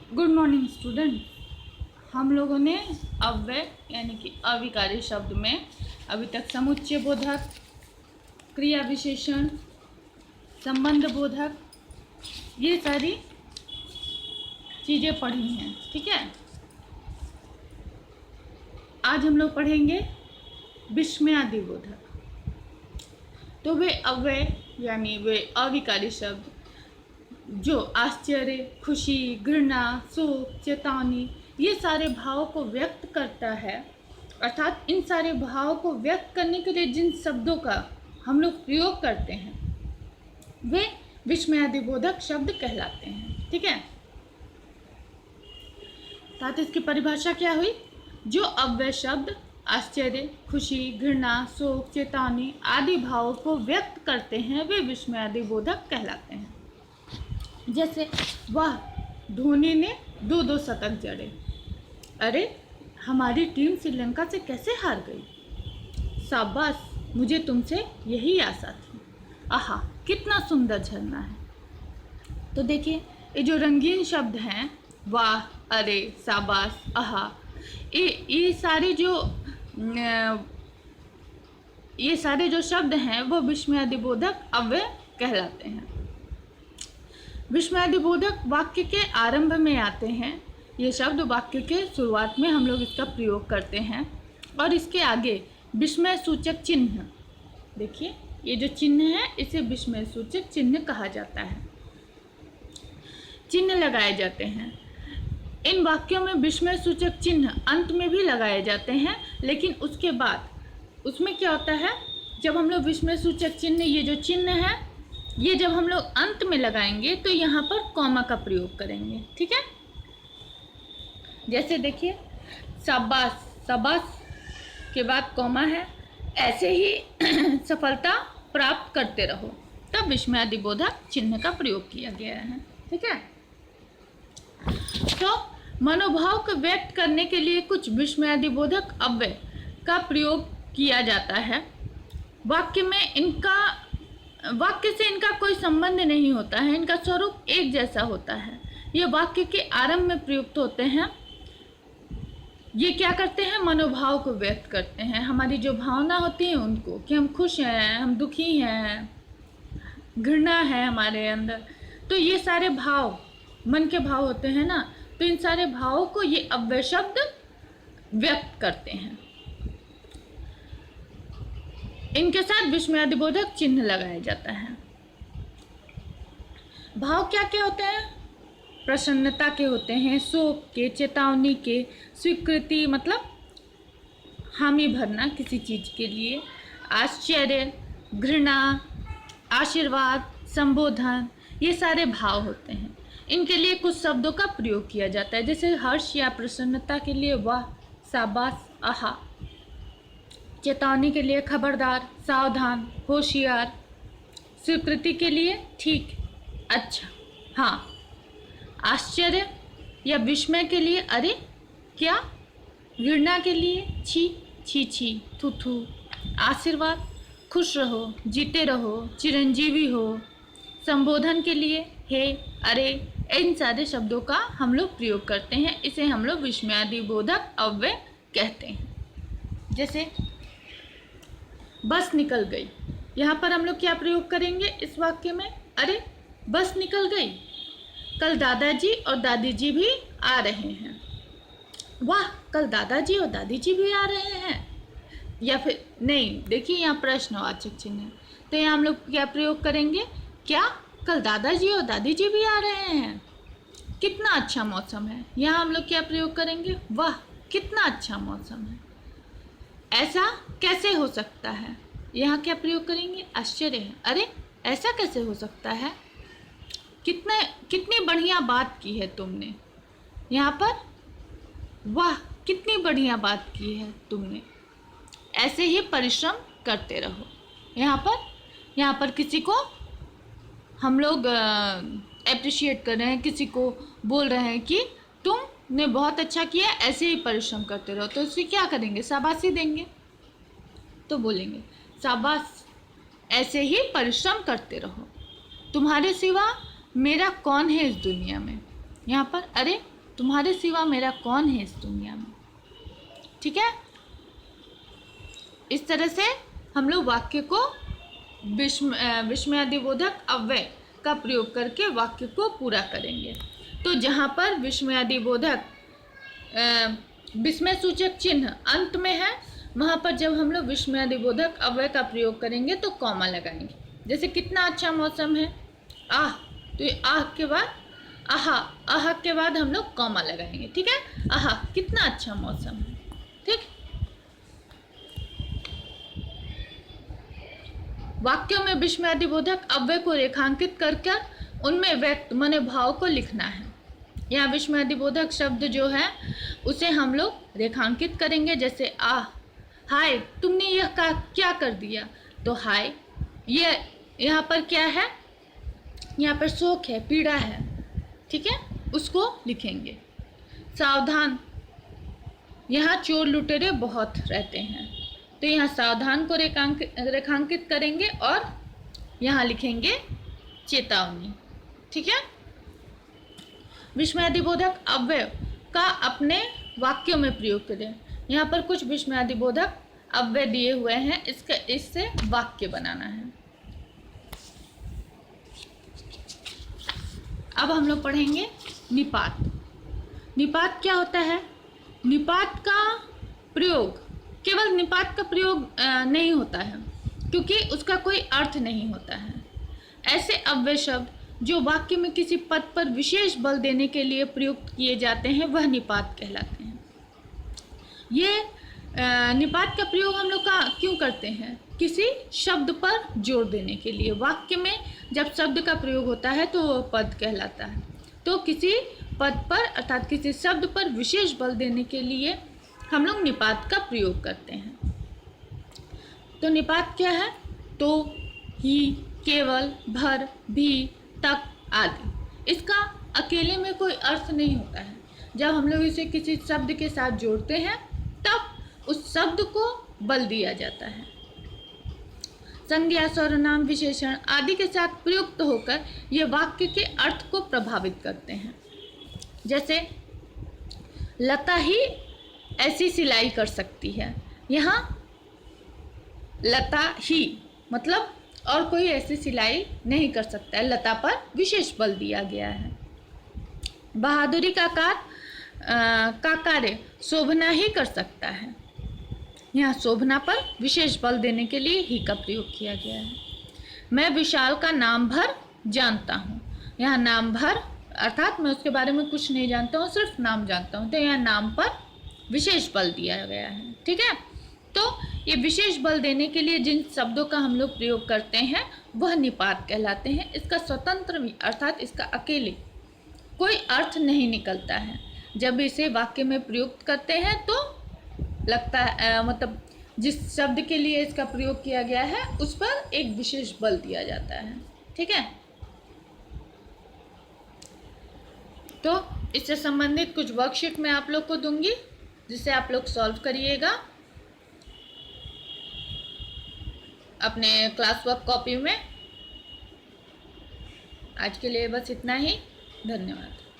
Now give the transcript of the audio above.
Good morning student. हम लोगों ने अव्यय यानी कि अविकारी शब्द में अभी तक समुच्चय बोधक, क्रिया विशेषण, संबंध बोधक, ये सारी चीज़ें पढ़ी हैं। ठीक है, आज हम लोग पढ़ेंगे विस्मयादि बोधक। तो वे अव्यय यानी वे अविकारी शब्द जो आश्चर्य, खुशी, घृणा, शोक, चेतावनी, ये सारे भावों को व्यक्त करता है, अर्थात इन सारे भावों को व्यक्त करने के लिए जिन शब्दों का हम लोग प्रयोग करते हैं वे विस्मयादिबोधक शब्द कहलाते हैं। ठीक है, साथ इसकी परिभाषा क्या हुई? जो अव्यय शब्द आश्चर्य, खुशी, घृणा, शोक, चेतावनी आदि भावों को व्यक्त करते हैं वे विस्मयादिबोधक कहलाते हैं। जैसे वाह, धोनी ने 2-2 शतक जड़े। अरे, हमारी टीम श्रीलंका से कैसे हार गई। शाबाश, मुझे तुमसे यही आशा थी। आहा, कितना सुंदर झरना है। तो देखिए, ये जो रंगीन शब्द हैं, वाह, अरे, शाबाश, आहा, ये सारे जो शब्द हैं वो विस्मयादिबोधक अव्यय कहलाते हैं। विस्मयादिबोधक वाक्य के आरंभ में आते हैं। ये शब्द वाक्य के शुरुआत में हम लोग इसका प्रयोग करते हैं और इसके आगे विस्मय सूचक चिन्ह, देखिए ये जो चिन्ह है इसे विस्मय सूचक चिन्ह कहा जाता है। चिन्ह लगाए जाते हैं। इन वाक्यों में विस्मय सूचक चिन्ह अंत में भी लगाए जाते हैं, लेकिन उसके बाद उसमें क्या होता है, जब हम लोग विस्मय सूचक चिन्ह, ये जो चिन्ह है ये जब हम लोग अंत में लगाएंगे तो यहाँ पर कॉमा का प्रयोग करेंगे। ठीक है, जैसे देखिए शाबाश, शाबाश के बाद कॉमा है, ऐसे ही सफलता प्राप्त करते रहो, तब विस्मयादिबोधक चिन्ह का प्रयोग किया गया है। ठीक है, तो मनोभाव को व्यक्त करने के लिए कुछ विस्मयादिबोधक अव्यय का प्रयोग किया जाता है। वाक्य से इनका कोई संबंध नहीं होता है, इनका स्वरूप एक जैसा होता है। ये वाक्य के आरंभ में प्रयुक्त होते हैं। ये क्या करते हैं? मनोभाव को व्यक्त करते हैं, हमारी जो भावना होती है उनको, कि हम खुश हैं, हम दुखी हैं, घृणा है हमारे अंदर। तो ये सारे भाव मन के भाव होते हैं ना, तो इन सारे भावों को ये अव्यय शब्द व्यक्त करते हैं। इनके साथ विस्मयादिबोधक चिन्ह लगाया जाता है। भाव क्या क्या होते हैं? प्रसन्नता के होते हैं, शोक के, चेतावनी के, स्वीकृति मतलब हामी भरना किसी चीज के लिए, आश्चर्य, घृणा, आशीर्वाद, संबोधन, ये सारे भाव होते हैं। इनके लिए कुछ शब्दों का प्रयोग किया जाता है, जैसे हर्ष या प्रसन्नता के लिए वाह, शाबाश, आहा, चेतावनी के लिए खबरदार, सावधान, होशियार, स्वीकृति के लिए ठीक, अच्छा, हाँ, आश्चर्य या विस्मय के लिए अरे क्या, घृणा के लिए छी छी छी, थू थू, आशीर्वाद खुश रहो, जीते रहो, चिरंजीवी हो, संबोधन के लिए हे, अरे, इन सारे शब्दों का हम लोग प्रयोग करते हैं। इसे हम लोग विस्मयादिबोधक अव्यय कहते हैं। जैसे बस निकल गई, यहाँ पर हम लोग क्या प्रयोग करेंगे इस वाक्य में? अरे, बस निकल गई, कल दादाजी और दादी जी भी आ रहे हैं। वाह, कल दादाजी और दादी जी भी आ रहे हैं। या फिर नहीं, देखिए यहाँ प्रश्नवाचक चिन्ह है, तो यहाँ हम लोग क्या प्रयोग करेंगे? क्या, कल दादाजी और दादी जी भी आ रहे हैं, कितना अच्छा मौसम है। यहाँ हम लोग क्या प्रयोग करेंगे? वाह, कितना अच्छा मौसम है। ऐसा कैसे हो सकता है? यहाँ क्या प्रयोग करेंगे? आश्चर्य है, अरे ऐसा कैसे हो सकता है, कितनी बढ़िया बात की है तुमने। यहाँ पर वाह, कितनी बढ़िया बात की है तुमने। ऐसे ही परिश्रम करते रहो। यहाँ पर किसी को हम लोग एप्रिशिएट कर रहे हैं, किसी को बोल रहे हैं कि तुमने बहुत अच्छा किया, ऐसे ही परिश्रम करते रहो, तो इससे क्या करेंगे? शाबाशी देंगे। तो बोलेंगे शाबाश, ऐसे ही परिश्रम करते रहो, तुम्हारे सिवा मेरा कौन है इस दुनिया में। यहाँ पर अरे तुम्हारे सिवा मेरा कौन है इस दुनिया में। ठीक है, इस तरह से हम लोग वाक्य को विस्मयादिबोधक अव्यय का प्रयोग करके वाक्य को पूरा करेंगे। तो जहाँ पर विस्मयादिबोधक विस्मय सूचक चिन्ह अंत में है, वहाँ पर जब हम लोग विस्मयादिबोधक अव्यय का प्रयोग करेंगे तो कॉमा लगाएंगे। जैसे कितना अच्छा मौसम है, आह, तो ये आह के बाद आहा, आहा के बाद हम लोग कॉमा लगाएंगे। ठीक है, आहा कितना अच्छा मौसम है। ठीक, वाक्यों में विस्मयादिबोधक अव्यय को रेखांकित करके उनमें व्यक्त माने भाव को लिखना है। यहाँ विस्मयादिबोधक शब्द जो है उसे हम लोग रेखांकित करेंगे। जैसे आह, हाय तुमने यह क्या कर दिया, तो हाय ये यहाँ पर क्या है, यहाँ पर शोक है, पीड़ा है। ठीक है, उसको लिखेंगे। सावधान, यहाँ चोर लुटेरे बहुत रहते हैं, तो यहाँ सावधान को रेखांकित करेंगे और यहाँ लिखेंगे चेतावनी। ठीक है, विस्मयादिबोधक अव्यय का अपने वाक्यों में प्रयोग करें। यहाँ पर कुछ विस्मयादिबोधक अव्यय दिए हुए हैं, इससे वाक्य बनाना है। अब हम लोग पढ़ेंगे निपात। निपात क्या होता है? निपात का प्रयोग, केवल निपात का प्रयोग नहीं होता है, क्योंकि उसका कोई अर्थ नहीं होता है। ऐसे अव्यय शब्द जो वाक्य में किसी पद पर विशेष बल देने के लिए प्रयुक्त किए जाते हैं वह निपात कहलाते हैं। ये निपात का प्रयोग हम लोग क्यों करते हैं? किसी शब्द पर जोर देने के लिए। वाक्य में जब शब्द का प्रयोग होता है तो वह पद कहलाता है। तो किसी पद पर अर्थात किसी शब्द पर विशेष बल देने के लिए हम लोग निपात का प्रयोग करते हैं। तो निपात क्या है? तो, ही, केवल, भर, भी, तक आदि। इसका अकेले में कोई अर्थ नहीं होता है। जब हम लोग इसे किसी शब्द के साथ जोड़ते हैं तब उस शब्द को बल दिया जाता है। संज्ञा, सर्वनाम, विशेषण आदि के साथ प्रयुक्त होकर ये वाक्य के अर्थ को प्रभावित करते हैं। जैसे लता ही ऐसी सिलाई कर सकती है, यहाँ लता ही मतलब और कोई ऐसी सिलाई नहीं कर सकता है, लता पर विशेष बल दिया गया है। बहादुरी का कार्य शोभना ही कर सकता है, यहाँ शोभना पर विशेष बल देने के लिए ही का प्रयोग किया गया है। मैं विशाल का नाम भर जानता हूँ, यहाँ नाम भर अर्थात मैं उसके बारे में कुछ नहीं जानता हूँ, सिर्फ नाम जानता हूँ, तो यहाँ नाम पर विशेष बल दिया गया है। ठीक है, तो ये विशेष बल देने के लिए जिन शब्दों का हम लोग प्रयोग करते हैं वह निपात कहलाते हैं। इसका स्वतंत्र भी अर्थात इसका अकेले कोई अर्थ नहीं निकलता है। जब इसे वाक्य में प्रयुक्त करते हैं तो लगता है मतलब जिस शब्द के लिए इसका प्रयोग किया गया है उस पर एक विशेष बल दिया जाता है। ठीक है, तो इससे संबंधित कुछ वर्कशीट मैं आप लोग को दूंगी जिसे आप लोग सॉल्व करिएगा अपने क्लास वर्क कॉपी में। आज के लिए बस इतना ही, धन्यवाद।